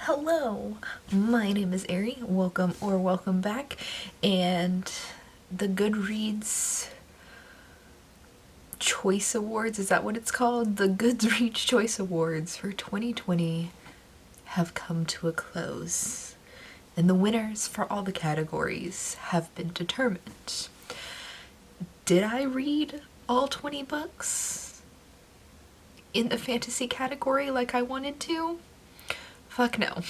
Hello, my name is Ari. Welcome back. And the Goodreads Choice Awards, is that what it's called? The Goodreads Choice Awards for 2020 have come to a close. And the winners for all the categories have been determined. Did I read all 20 books in the fantasy category like I wanted to? Fuck no.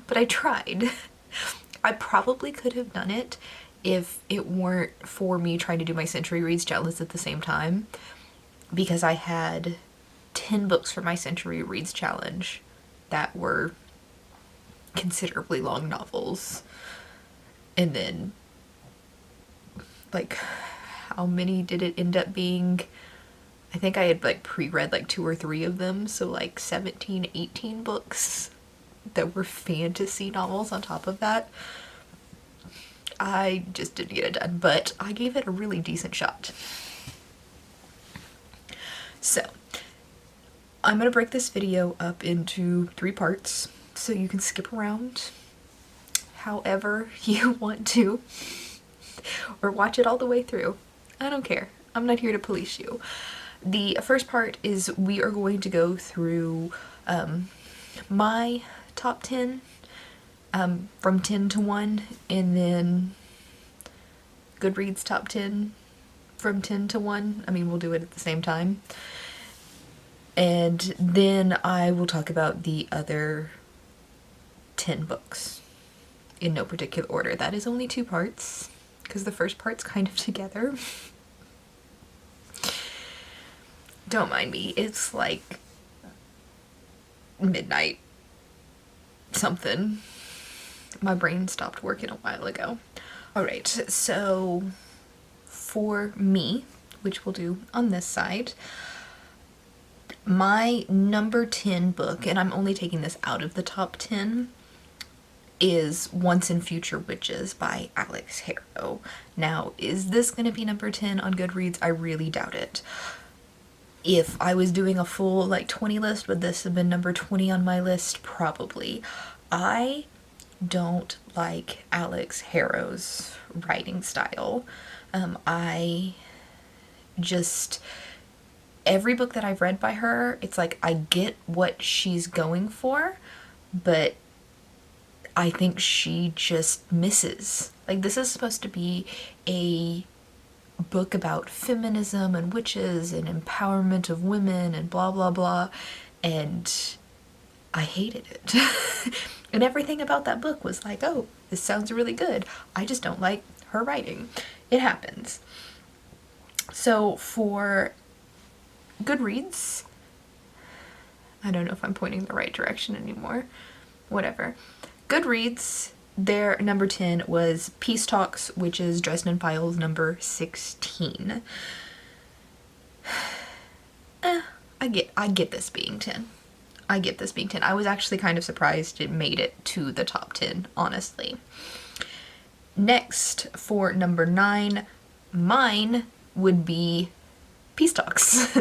But I tried. I probably could have done it if it weren't for me trying to do my Century Reads challenge at the same time, because I had 10 books for my Century Reads challenge that were considerably long novels. And then, like, how many did it end up being? I think I had like pre-read like 2 or 3 of them, so like 17, 18 books that were fantasy novels on top of that. I just didn't get it done, but I gave it a really decent shot. So, I'm gonna break this video up into 3 parts so you can skip around however you want to, or watch it all the way through. I don't care. I'm not here to police you. The first part is we are going to go through my top 10 from 10 to 1, and then Goodreads top 10 from 10 to 1. I mean, we'll do it at the same time. And then I will talk about the other 10 books in no particular order. That is only 2 parts, because the first part's kind of together. Don't mind me, it's like midnight something. My brain stopped working a while ago. Alright, so for me, which we'll do on this side, my number 10 book, and I'm only taking this out of the top 10, is Once and Future Witches by Alex Harrow. Now, is this going to be number 10 on Goodreads? I really doubt it. If I was doing a full like 20 list, would this have been number 20 on my list? Probably. I don't like Alex Harrow's writing style. I just, every book that I've read by her, it's like I get what she's going for, but I think she just misses. Like, this is supposed to be a book about feminism and witches and empowerment of women and blah blah blah, and I hated it. And everything about that book was like, oh, this sounds really good. I just don't like her writing. It happens. So for Goodreads, I don't know if I'm pointing the right direction anymore. Whatever. Goodreads, their number 10 was Peace Talks, which is Dresden Files number 16. I get this being 10. I get this being 10. I was actually kind of surprised it made it to the top 10, honestly. Next, for number 9, mine would be Peace Talks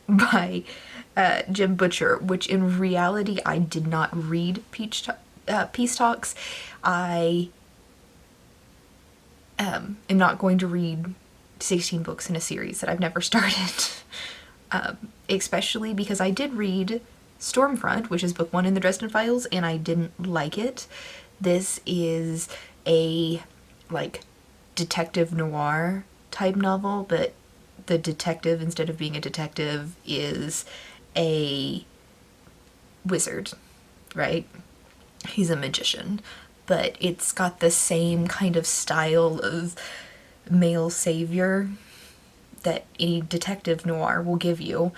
by Jim Butcher, which in reality I did not read Peace Talks. I am not going to read 16 books in a series that I've never started. Especially because I did read Stormfront, which is book 1 in the Dresden Files, and I didn't like it. This is a, like, detective noir type novel, but the detective, instead of being a detective, is a wizard, right? He's a magician, but it's got the same kind of style of male savior that any detective noir will give you,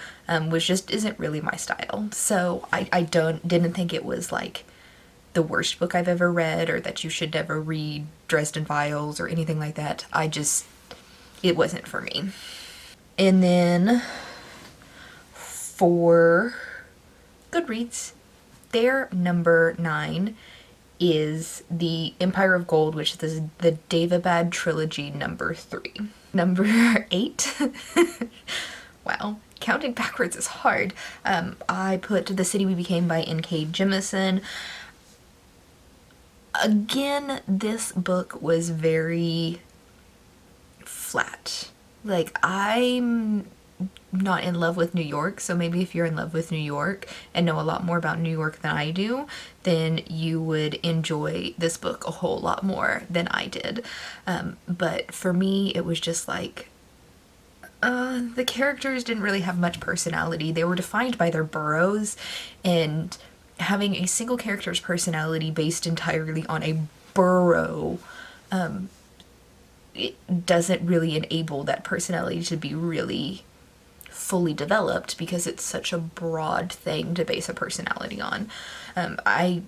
which just isn't really my style. So I didn't think it was like the worst book I've ever read, or that you should never read Dresden Files or anything like that. It wasn't for me. And then for Goodreads, their number 9 is The Empire of Gold, which is the Daevabad trilogy number 3. Number 8, wow, counting backwards is hard. I put The City We Became by N.K. Jemisin. Again, this book was very flat. Like, I'm not in love with New York, so maybe if you're in love with New York and know a lot more about New York than I do, then you would enjoy this book a whole lot more than I did. But for me, it was just like, the characters didn't really have much personality. They were defined by their boroughs, and having a single character's personality based entirely on a borough, it doesn't really enable that personality to be really fully developed because it's such a broad thing to base a personality on. I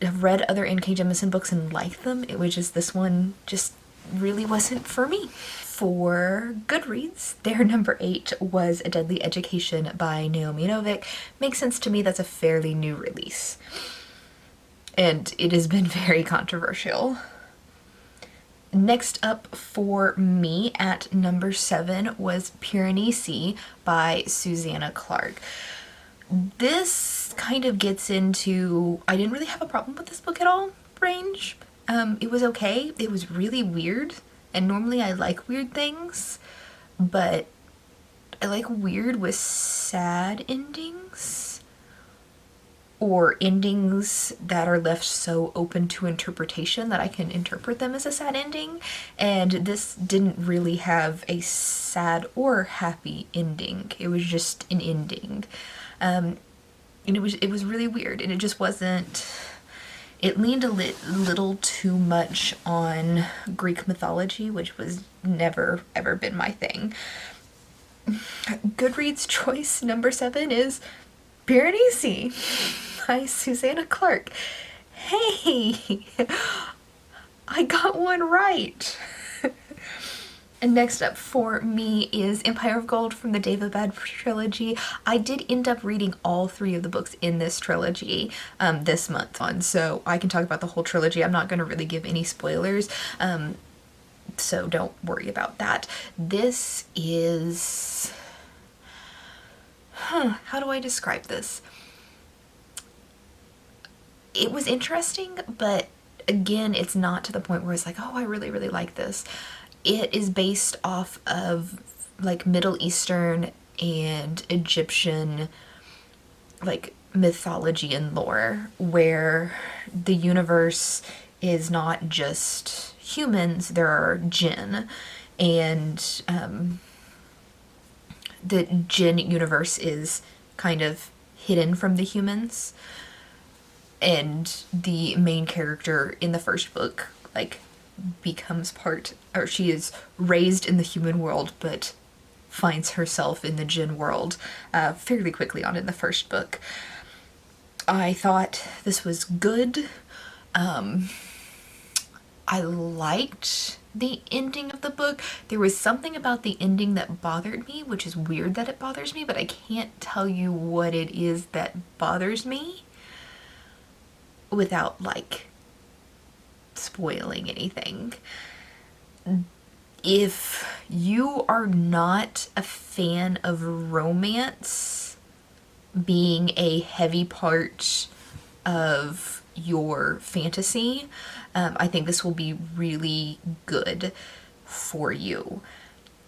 have read other N.K. Jemisin books and liked them. It was just this one just really wasn't for me. For Goodreads, their number 8 was A Deadly Education by Naomi Novik. Makes sense to me, that's a fairly new release. And it has been very controversial. Next up for me at number 7 was Pyrenean Sea by Susanna Clarke. This kind of gets into, I didn't really have a problem with this book at all, range. It was okay. It was really weird. And normally I like weird things, but I like weird with sad endings, or endings that are left so open to interpretation that I can interpret them as a sad ending. And this didn't really have a sad or happy ending. It was just an ending. And it was really weird, and it just wasn't. It leaned a little too much on Greek mythology, which was never ever been my thing. Goodreads Choice number 7 is Pyrenean Sea by Susanna Clarke. Hey, I got one right. And next up for me is Empire of Gold from the Daevabad trilogy. I did end up reading all 3 of the books in this trilogy this month on, so I can talk about the whole trilogy. I'm not going to really give any spoilers, so don't worry about that. This is... how do I describe this? It was interesting, but again, it's not to the point where it's like, oh, I really, really like this. It is based off of like Middle Eastern and Egyptian like mythology and lore, where the universe is not just humans, there are jinn, and the jinn universe is kind of hidden from the humans, and the main character in the first book like becomes part, or she is raised in the human world but finds herself in the jinn world fairly quickly on in the first book. I thought this was good. I liked the ending of the book. There was something about the ending that bothered me, which is weird that it bothers me, but I can't tell you what it is that bothers me without like spoiling anything. If you are not a fan of romance being a heavy part of your fantasy, I think this will be really good for you.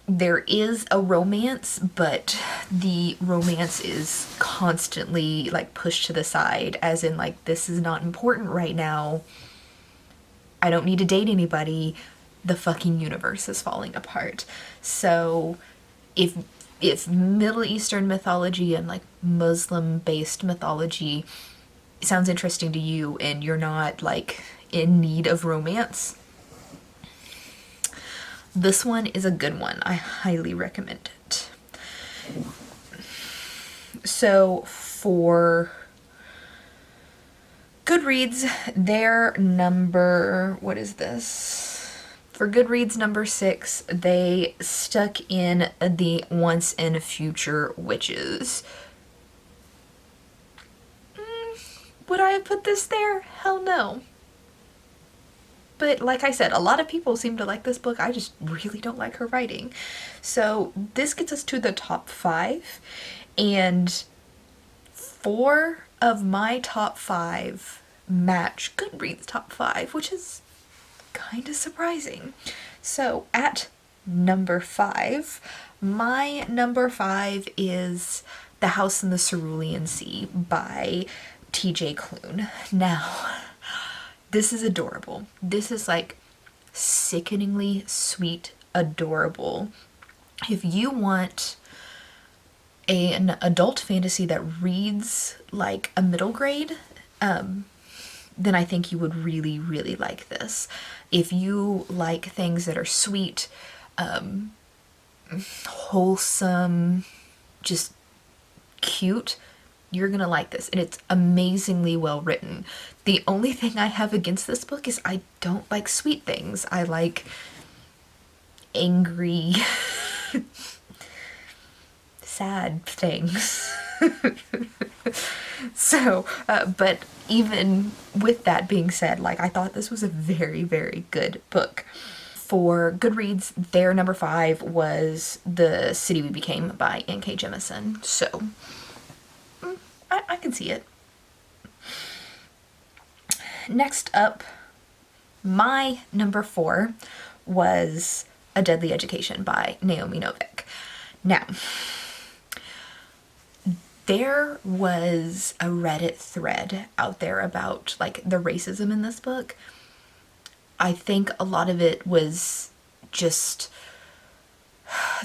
There is a romance, but the romance is constantly like pushed to the side, as in like, this is not important right now. I don't need to date anybody. The fucking universe is falling apart. So if Middle Eastern mythology and like Muslim based mythology sounds interesting to you and you're not like in need of romance, this one is a good one. I highly recommend it. So for Goodreads, their number, what is this? For Goodreads number 6, they stuck in the Once and Future Witches. Would I have put this there? Hell no. But like I said, a lot of people seem to like this book. I just really don't like her writing. So this gets us to the top 5. And 4 of my top 5 match Goodreads top 5, which is kind of surprising. So at number 5, my number 5 is The House in the Cerulean Sea by TJ Klune. Now, this is adorable. This is like sickeningly sweet, adorable. If you want an adult fantasy that reads like a middle grade, then I think you would really, really like this. If you like things that are sweet, wholesome, just cute, you're gonna like this. And it's amazingly well written. The only thing I have against this book is I don't like sweet things. I like angry, sad things. So, but even with that being said, like, I thought this was a very, very good book. For Goodreads, their number 5 was The City We Became by N.K. Jemisin. So, I can see it. Next up, my number 4 was A Deadly Education by Naomi Novik. Now, there was a Reddit thread out there about like the racism in this book. I think a lot of it was just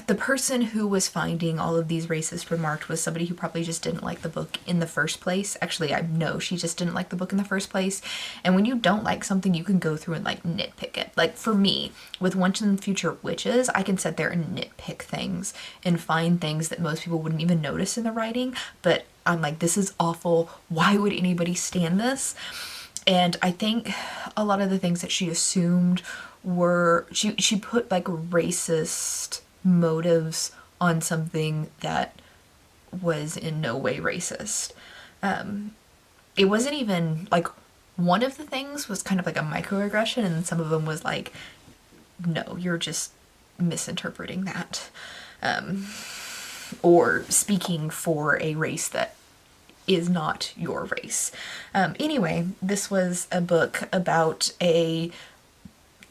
the person who was finding all of these racist remarks was somebody who probably just didn't like the book in the first place. Actually, I know she just didn't like the book in the first place. And when you don't like something, you can go through and like nitpick it. Like for me, with Once and Future Witches, I can sit there and nitpick things and find things that most people wouldn't even notice in the writing. But I'm like, this is awful. Why would anybody stand this? And I think a lot of the things that she assumed were, she put like racist motives on something that was in no way racist. It wasn't even like, one of the things was kind of like a microaggression, and some of them was like, no, you're just misinterpreting that. Or speaking for a race that is not your race. Anyway, this was a book about a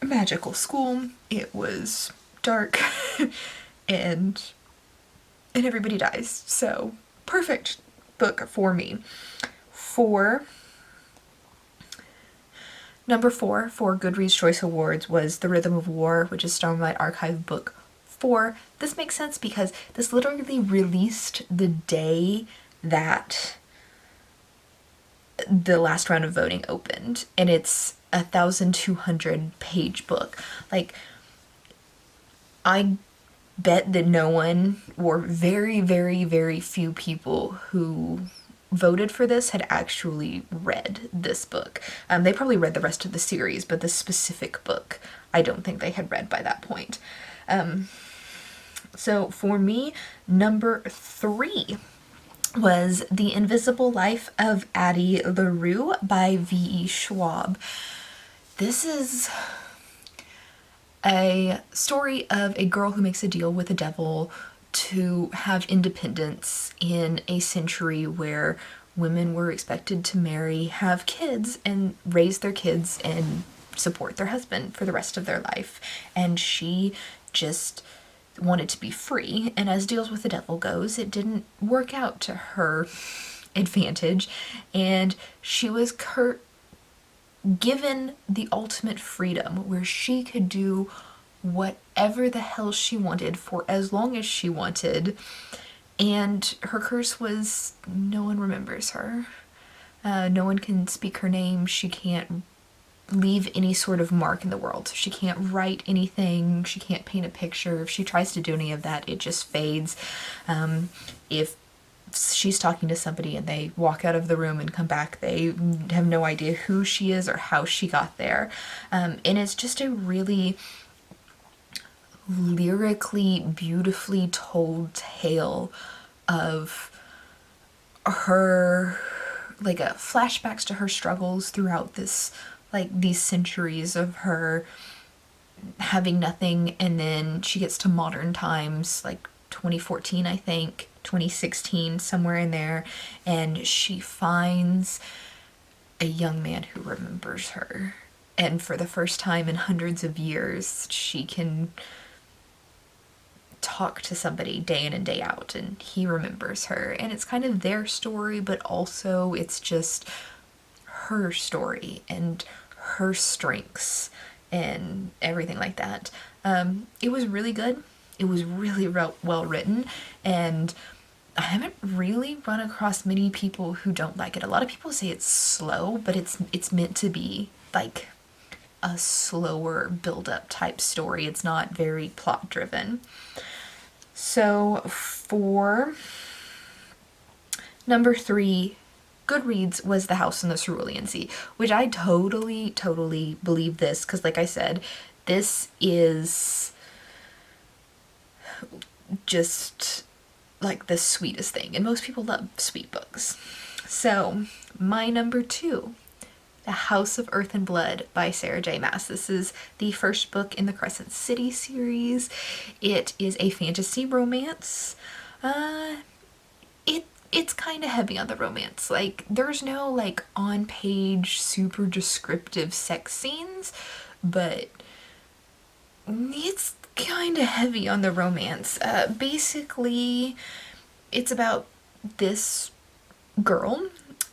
magical school. It was dark and everybody dies. So perfect book for me. For number 4 for Goodreads Choice Awards was The Rhythm of War, which is Stormlight Archive book 4. This makes sense because this literally released the day that the last round of voting opened, and it's a 1,200 page book. Like, I bet that no one, or very, very, very few people who voted for this had actually read this book. They probably read the rest of the series, but this specific book, I don't think they had read by that point. So for me, number 3 was The Invisible Life of Addie LaRue by V.E. Schwab. This is a story of a girl who makes a deal with the devil to have independence in a century where women were expected to marry, have kids, and raise their kids and support their husband for the rest of their life. And she just wanted to be free, and as deals with the devil goes, it didn't work out to her advantage, and she was given the ultimate freedom where she could do whatever the hell she wanted for as long as she wanted, and her curse was no one remembers her. No one can speak her name. She can't leave any sort of mark in the world. She can't write anything. She can't paint a picture. If she tries to do any of that, it just fades. If she's talking to somebody and they walk out of the room and come back, they have no idea who she is or how she got there. And it's just a really lyrically, beautifully told tale of her, like flashbacks to her struggles throughout this, like these centuries of her having nothing, and then she gets to modern times, like 2014, I think, 2016, somewhere in there, and she finds a young man who remembers her. And for the first time in hundreds of years, she can talk to somebody day in and day out, and he remembers her. And it's kind of their story, but also it's just her story and her strengths and everything like that. It was really good. It was really well written, and I haven't really run across many people who don't like it. A lot of people say it's slow, but it's meant to be like a slower build-up type story. It's not very plot driven. So for number 3, Goodreads was The House in the Cerulean Sea, which I totally believe this, because like I said, this is just like the sweetest thing, and most people love sweet books. So my number 2, The House of Earth and Blood by Sarah J. Maas. This is the first book in the Crescent City series. It is a fantasy romance. It's kind of heavy on the romance. Like, there's no like on-page super descriptive sex scenes, but it's kind of heavy on the romance. Basically, it's about this girl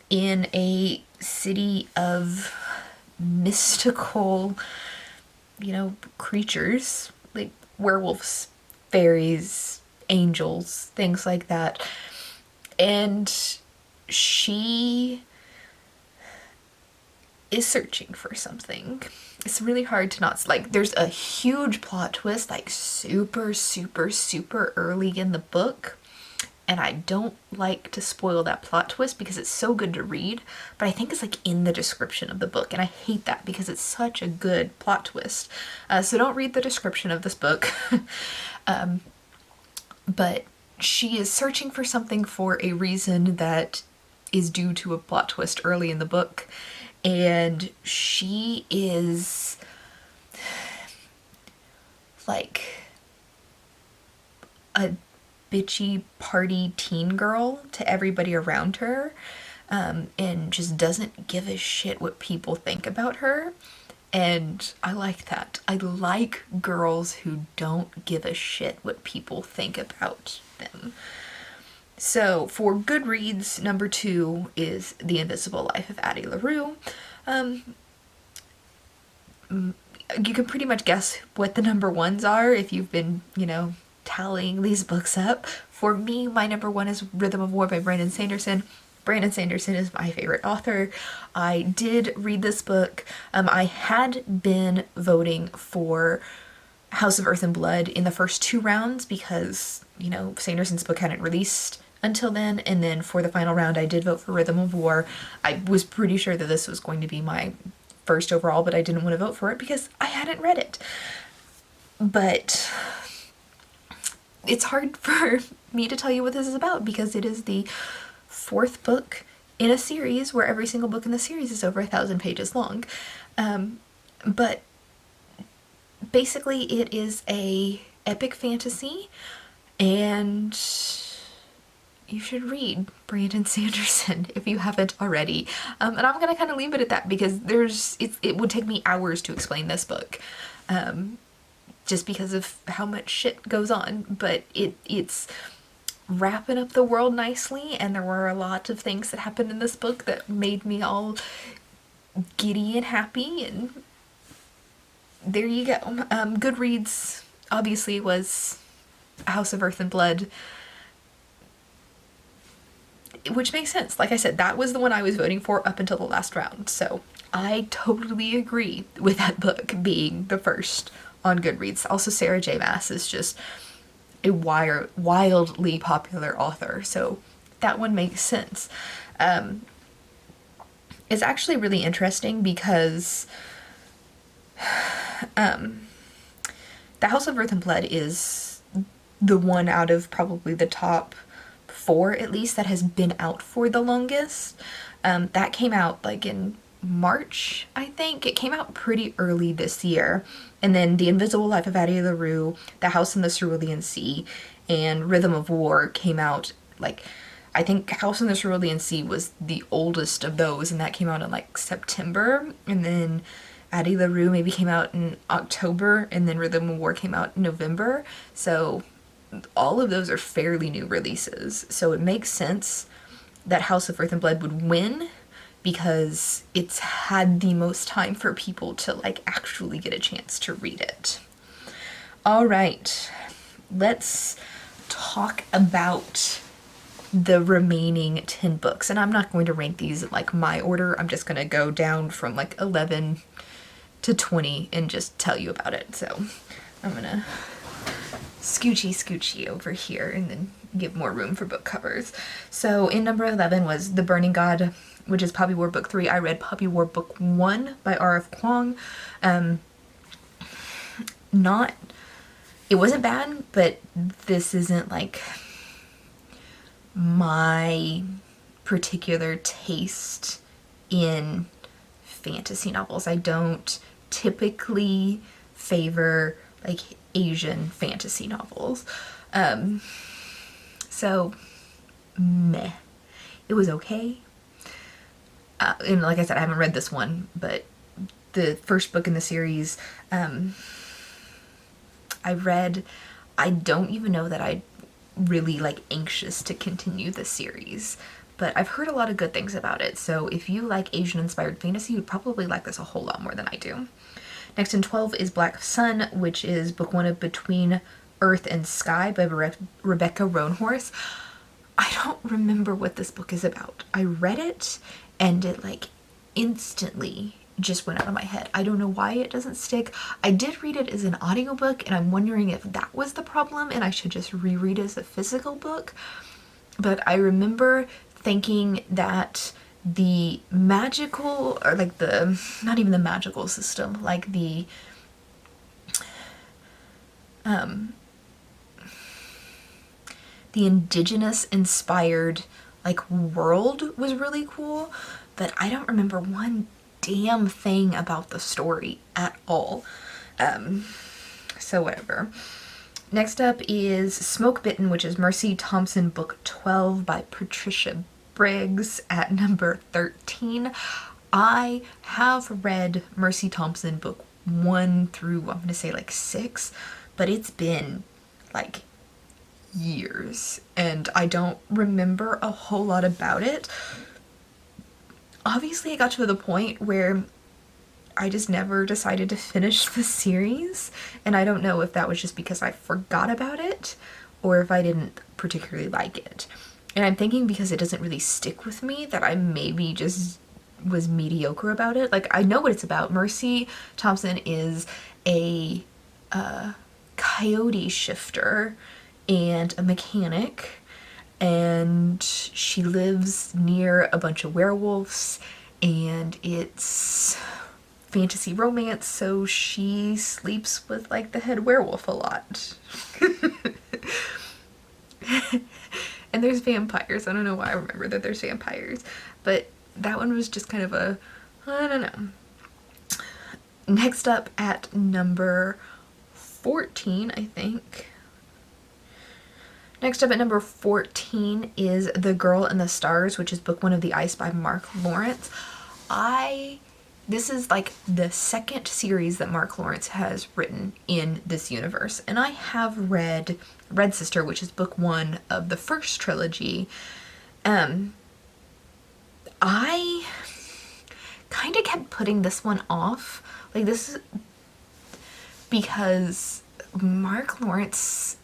in a city of mystical, creatures, like werewolves, fairies, angels, things like that. And she is searching for something. It's really hard to not, like, there's a huge plot twist, like super early in the book. And I don't like to spoil that plot twist because it's so good to read, but I think it's like in the description of the book, and I hate that because it's such a good plot twist. So don't read the description of this book. But she is searching for something for a reason that is due to a plot twist early in the book, and she is like a bitchy party teen girl to everybody around her, and just doesn't give a shit what people think about her. And I like that. I like girls who don't give a shit what people think about them. So for Goodreads, number 2 is The Invisible Life of Addie LaRue. You can pretty much guess what the number 1s are if you've been, tallying these books up. For me, my number 1 is Rhythm of War by Brandon Sanderson. Brandon Sanderson is my favorite author. I did read this book. I had been voting for House of Earth and Blood in the first 2 rounds because, Sanderson's book hadn't released until then. And then for the final round, I did vote for Rhythm of War. I was pretty sure that this was going to be my first overall, but I didn't want to vote for it because I hadn't read it. But it's hard for me to tell you what this is about because it is the 4th book in a series where every single book in the series is over 1,000 pages long. But basically it is a epic fantasy, and you should read Brandon Sanderson if you haven't already. And I'm gonna kind of leave it at that because it would take me hours to explain this book. Just because of how much shit goes on, but it's wrapping up the world nicely, and there were a lot of things that happened in this book that made me all giddy and happy, and there you go. Goodreads obviously was House of Earth and Blood, which makes sense. Like I said, that was the one I was voting for up until the last round, so I totally agree with that book being the first on Goodreads. Also, Sarah J. Maas is just a wildly popular author, so that one makes sense. It's actually really interesting because The House of Earth and Blood is the one out of probably the top 4 at least that has been out for the longest. That came out like in March, I think. It came out pretty early this year. And then The Invisible Life of Addie LaRue, The House in the Cerulean Sea, and Rhythm of War came out like, I think House in the Cerulean Sea was the oldest of those, and that came out in like September, and then Addie LaRue maybe came out in October, and then Rhythm of War came out in November. So all of those are fairly new releases. So it makes sense that House of Earth and Blood would win, because it's had the most time for people to like actually get a chance to read it. All right, let's talk about the remaining 10 books. And I'm not going to rank these in like my order. I'm just going to go down from like 11 to 20 and just tell you about it. So I'm going to scoochy over here and then give more room for book covers. So in number 11 was The Burning God, which is Poppy War Book 3. I read Poppy War Book 1 by R.F. Kuang. It wasn't bad, but this isn't like my particular taste in fantasy novels. I don't typically favor like Asian fantasy novels. So meh. It was okay. And like I said, I haven't read this one, but the first book in the series, I read. I don't even know that I'm really like anxious to continue the series, but I've heard a lot of good things about it. So if you like Asian inspired fantasy, you'd probably like this a whole lot more than I do. Next in 12 is Black Sun, which is book 1 of Between Earth and Sky by Rebecca Rohnhorse. I don't remember what this book is about. I read it and it like instantly just went out of my head. I don't know why it doesn't stick. I did read it as an audiobook, and I'm wondering if that was the problem and I should just reread it as a physical book. But I remember thinking that the magical, or like the, not even the magical system, like the indigenous inspired like world was really cool, but I don't remember one damn thing about the story at all. So whatever. Next up is Smoke Bitten, which is Mercy Thompson book 12 by Patricia Briggs at number 13. I have read Mercy Thompson book 1 through, I'm going to say like 6, but it's been like years and I don't remember a whole lot about it. Obviously, it got to the point where I just never decided to finish the series, and I don't know if that was just because I forgot about it or if I didn't particularly like it. And I'm thinking because it doesn't really stick with me that I maybe just was mediocre about it. Like, I know what it's about. Mercy Thompson is a coyote shifter and a mechanic, and she lives near a bunch of werewolves, and it's fantasy romance, so she sleeps with like the head werewolf a lot. And there's vampires. I don't know why I remember that there's vampires, but that one was just kind of a, I don't know. Next up at number 14, I think. Next up at number 14 is The Girl in the Stars, which is book 1 of The Ice by Mark Lawrence. This is like the second series that Mark Lawrence has written in this universe. And I have read Red Sister, which is book 1 of the first trilogy. I kind of kept putting this one off. Like, this is because Mark Lawrence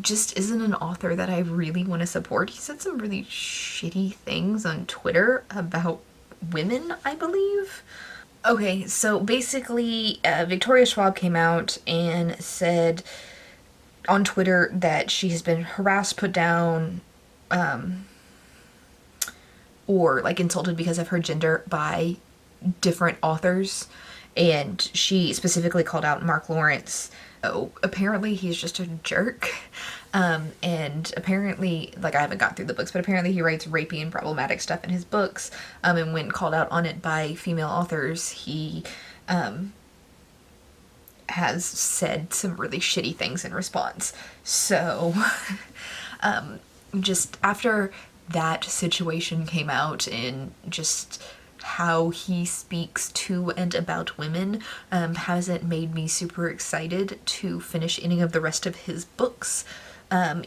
just isn't an author that I really want to support. He said some really shitty things on Twitter about women, I believe. Okay, so basically, Victoria Schwab came out and said on Twitter that she has been harassed, put down, or like insulted because of her gender by different authors, and she specifically called out Mark Lawrence. Oh, apparently he's just a jerk. And apparently, like, I haven't got through the books, but apparently he writes rapey and problematic stuff in his books. And when called out on it by female authors, he has said some really shitty things in response. So, just after that situation came out and just how he speaks to and about women hasn't made me super excited to finish any of the rest of his books,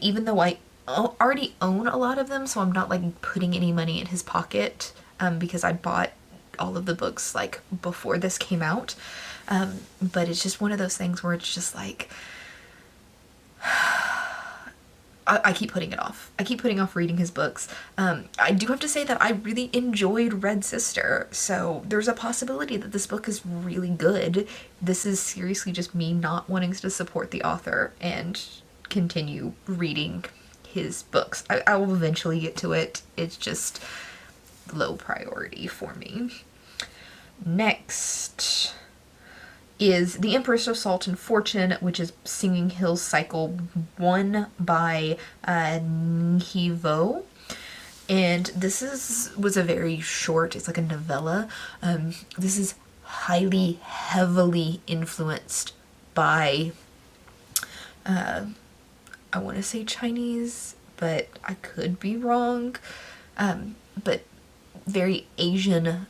even though I already own a lot of them, so I'm not like putting any money in his pocket, because I bought all of the books like before this came out. But it's just one of those things where it's just like I keep putting it off. I keep putting off reading his books. I do have to say that I really enjoyed Red Sister, so there's a possibility that this book is really good. This is seriously just me not wanting to support the author and continue reading his books. I will eventually get to it. It's just low priority for me. Next is The Empress of Salt and Fortune, which is Singing Hills Cycle 1 by Nhivo. And this was a very short, it's like a novella. This is heavily influenced by, I want to say Chinese, but I could be wrong. But very Asian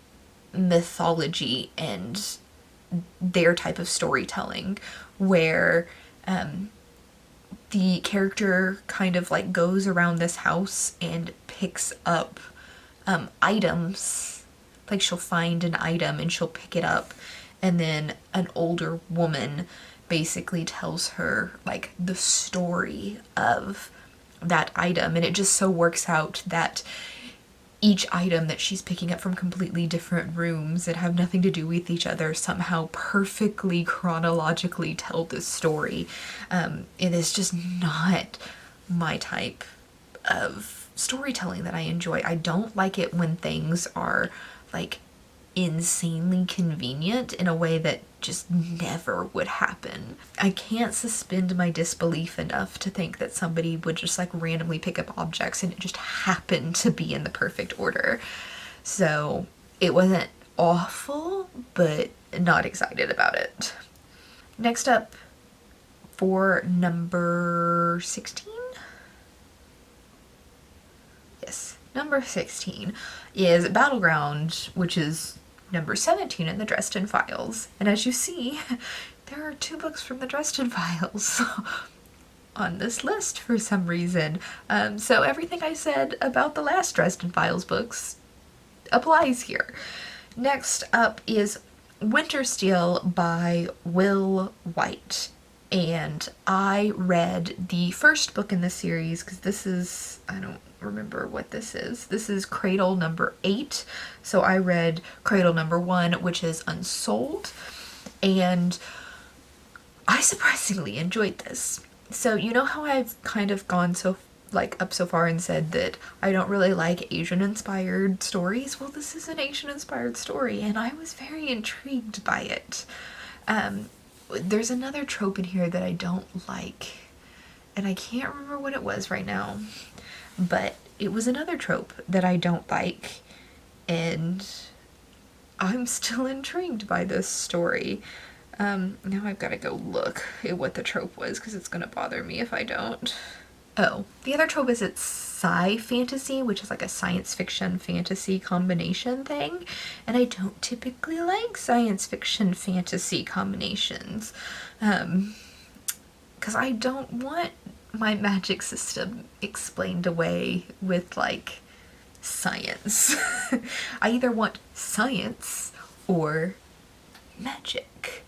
mythology and their type of storytelling, where the character kind of like goes around this house and picks up items. Like she'll find an item and she'll pick it up, and then an older woman basically tells her like the story of that item, and it just so works out that each item that she's picking up from completely different rooms that have nothing to do with each other somehow perfectly chronologically tell this story. It is just not my type of storytelling that I enjoy. I don't like it when things are like insanely convenient in a way that just never would happen. I can't suspend my disbelief enough to think that somebody would just like randomly pick up objects and it just happened to be in the perfect order. So it wasn't awful, but not excited about it. Next up, for number 16? Yes, number 16 is Battleground, which is number 17 in the Dresden Files. And as you see, there are 2 books from the Dresden Files on this list for some reason. So everything I said about the last Dresden Files books applies here. Next up is Wintersteel by Will White. And I read the first book in the series, because this is, I don't remember what this is. This is Cradle number 8. So I read Cradle number 1, which is Unsold. And I surprisingly enjoyed this. So you know how I've kind of gone up so far and said that I don't really like Asian inspired stories? Well, this is an Asian inspired story and I was very intrigued by it. There's another trope in here that I don't like, and I can't remember what it was right now, but it was another trope that I don't like, and I'm still intrigued by this story. Now I've got to go look at what the trope was, because it's going to bother me if I don't. Oh, the other trope is it's sci fantasy, which is like a science fiction fantasy combination thing. And I don't typically like science fiction fantasy combinations. Because I don't want my magic system explained away with like science. I either want science or magic,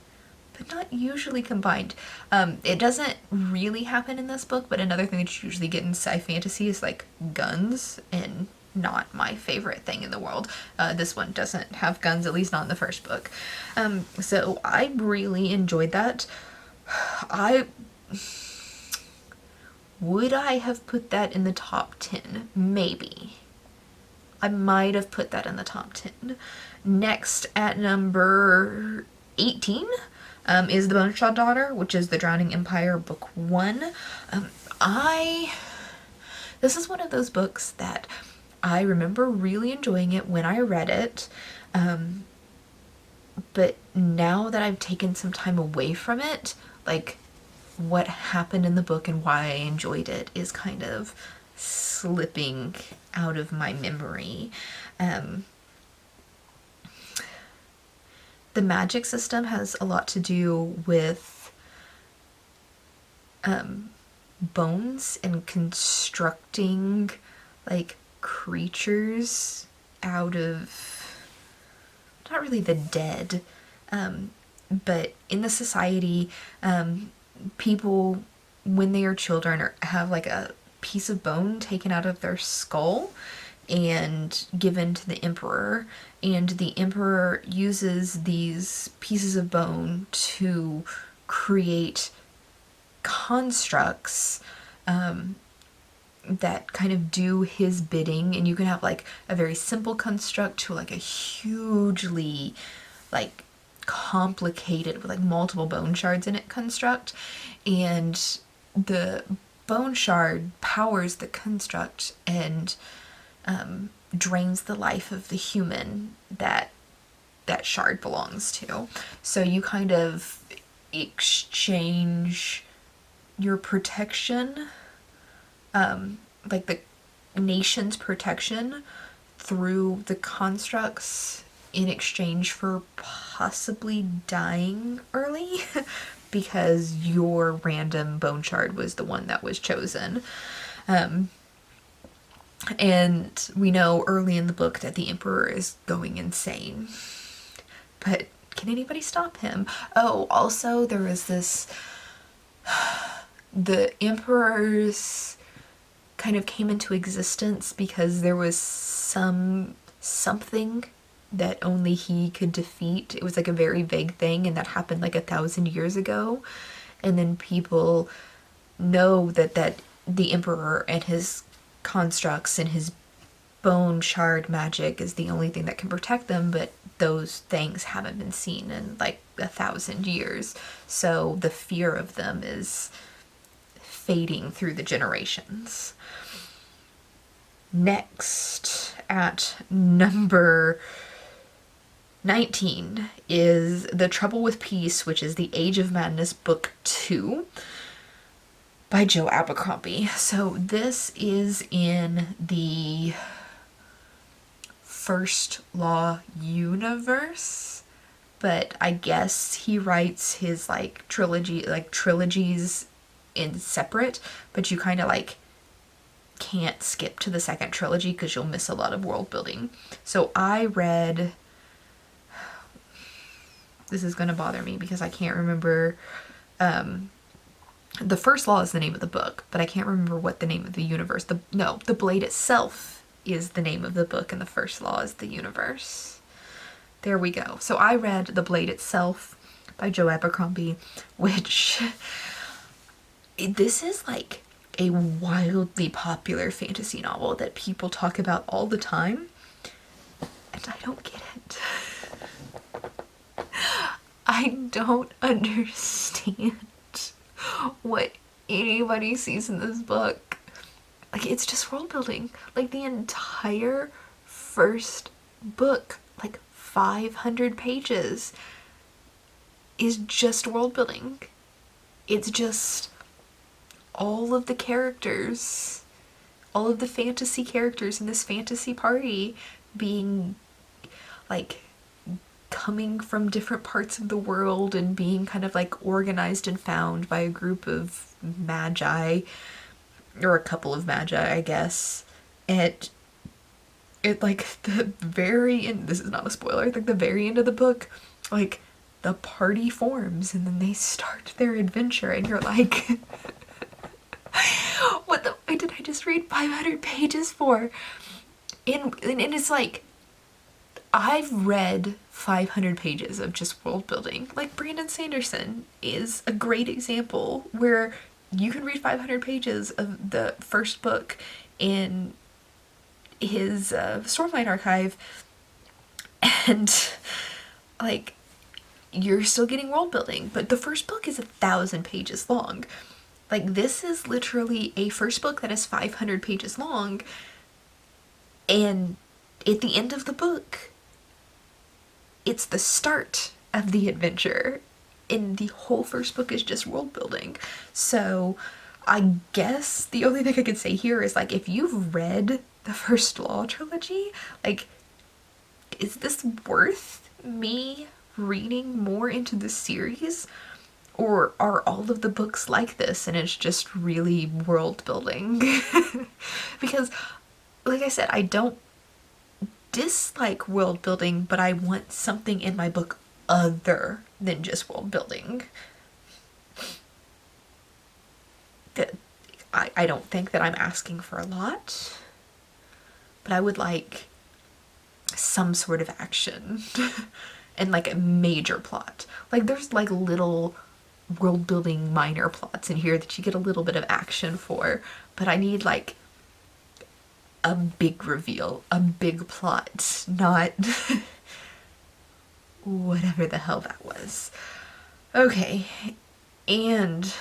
but not usually combined. It doesn't really happen in this book, but another thing that you usually get in sci fantasy is like guns, and not my favorite thing in the world. This one doesn't have guns, at least not in the first book. So I really enjoyed that. Would I have put that in the top 10? Maybe. I might have put that in the top 10. Next, at number 18, is The Bonesaw Daughter, which is The Drowning Empire, Book 1. This is one of those books that I remember really enjoying it when I read it, but now that I've taken some time away from it, like, what happened in the book and why I enjoyed it is kind of slipping out of my memory. The magic system has a lot to do with bones and constructing like creatures out of, not really the dead, but in the society, people, when they are children, have like a piece of bone taken out of their skull and given to the emperor, and the emperor uses these pieces of bone to create constructs that kind of do his bidding. And you can have like a very simple construct to like a hugely like complicated with like multiple bone shards in it construct, and the bone shard powers the construct and drains the life of the human that shard belongs to. So you kind of exchange your protection, like the nation's protection, through the constructs in exchange for possibly dying early because your random bone shard was the one that was chosen. And we know early in the book that the emperor is going insane. But can anybody stop him? Oh, also there was this... The emperors kind of came into existence because there was something that only he could defeat. It was like a very vague thing, and that happened like 1,000 years ago. And then people know that the emperor and his constructs and his bone shard magic is the only thing that can protect them, but those things haven't been seen in like 1,000 years. So the fear of them is fading through the generations. Next, at number 19 is The Trouble with Peace, which is the Age of Madness Book 2 by Joe Abercrombie. So this is in the First Law universe, but I guess he writes his trilogies in separate, but you kind of like can't skip to the second trilogy because you'll miss a lot of world building. So I read, this is going to bother me because I can't remember, The First Law is the name of the book, but I can't remember what the name of the universe, The Blade itself is the name of the book, and The First Law is the universe. There we go. So I read The Blade Itself by Joe Abercrombie, which, this is like a wildly popular fantasy novel that people talk about all the time, and I don't get it. I don't understand what anybody sees in this book. Like, it's just world building. Like, the entire first book, like 500 pages, is just world building. It's just all of the characters, all of the fantasy characters in this fantasy party being like coming from different parts of the world and being kind of like organized and found by a group of magi, or a couple of magi, I guess. And it like the very end, this is not a spoiler, like the very end of the book, like the party forms and then they start their adventure, and you're like, what the fuck did I just read 500 pages for? And it's like, I've read 500 pages of just world building. Like, Brandon Sanderson is a great example where you can read 500 pages of the first book in his Stormlight archive, and like, you're still getting world building, but the first book is 1,000 pages long. Like, this is literally a first book that is 500 pages long, and at the end of the book, it's the start of the adventure, and the whole first book is just world building. So I guess the only thing I could say here is, like, if you've read the First Law trilogy, like, is this worth me reading more into the series? Or are all of the books like this and it's just really world building? Because, like I said, I don't dislike world building, but I want something in my book other than just world building. I don't think that I'm asking for a lot, but I would like some sort of action and like a major plot. Like there's like little world building minor plots in here that you get a little bit of action for, but I need like a big reveal, a big plot, not whatever the hell that was. Okay, and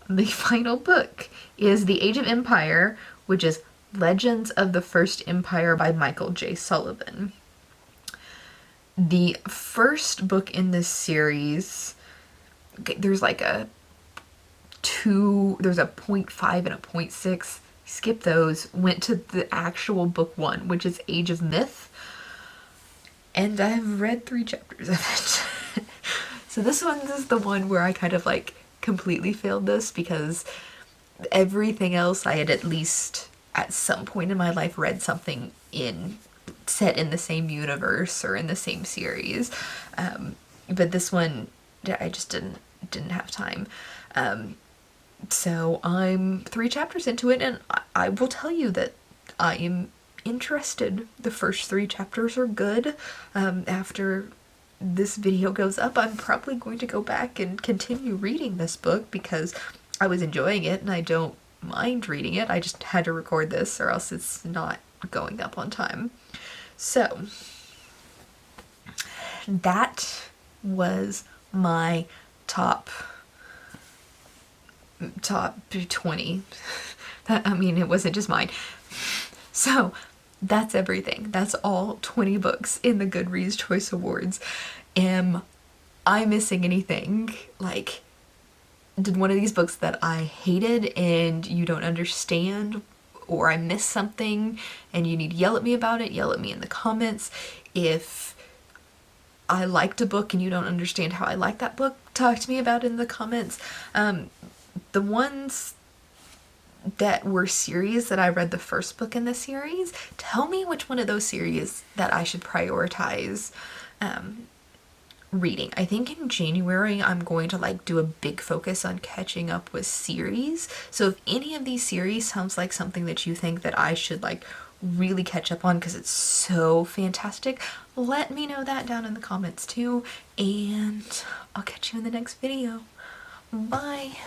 the final book is The Age of Empire, which is Legends of the First Empire by Michael J. Sullivan. The first book in this series, there's like a 0.5 and a 0.6. Skip those, went to the actual book 1, which is Age of Myth. And I've read 3 chapters of it. So this one is the one where I kind of like completely failed this, because everything else I had at least at some point in my life read something set in the same universe or in the same series. But this one I just didn't have time. So I'm 3 chapters into it, and I will tell you that I am interested. The first 3 chapters are good. After this video goes up, I'm probably going to go back and continue reading this book because I was enjoying it and I don't mind reading it. I just had to record this or else it's not going up on time. So that was my top 20. I mean, it wasn't just mine. So that's everything. That's all 20 books in the Goodreads Choice Awards. Am I missing anything? Like, did one of these books that I hated and you don't understand, or I missed something and you need to yell at me about it, yell at me in the comments. If I liked a book and you don't understand how I like that book, talk to me about it in the comments. The ones that were series that I read the first book in the series, tell me which one of those series that I should prioritize reading. I think in January I'm going to like do a big focus on catching up with series. So if any of these series sounds like something that you think that I should like really catch up on because it's so fantastic, let me know that down in the comments too, and I'll catch you in the next video. Bye!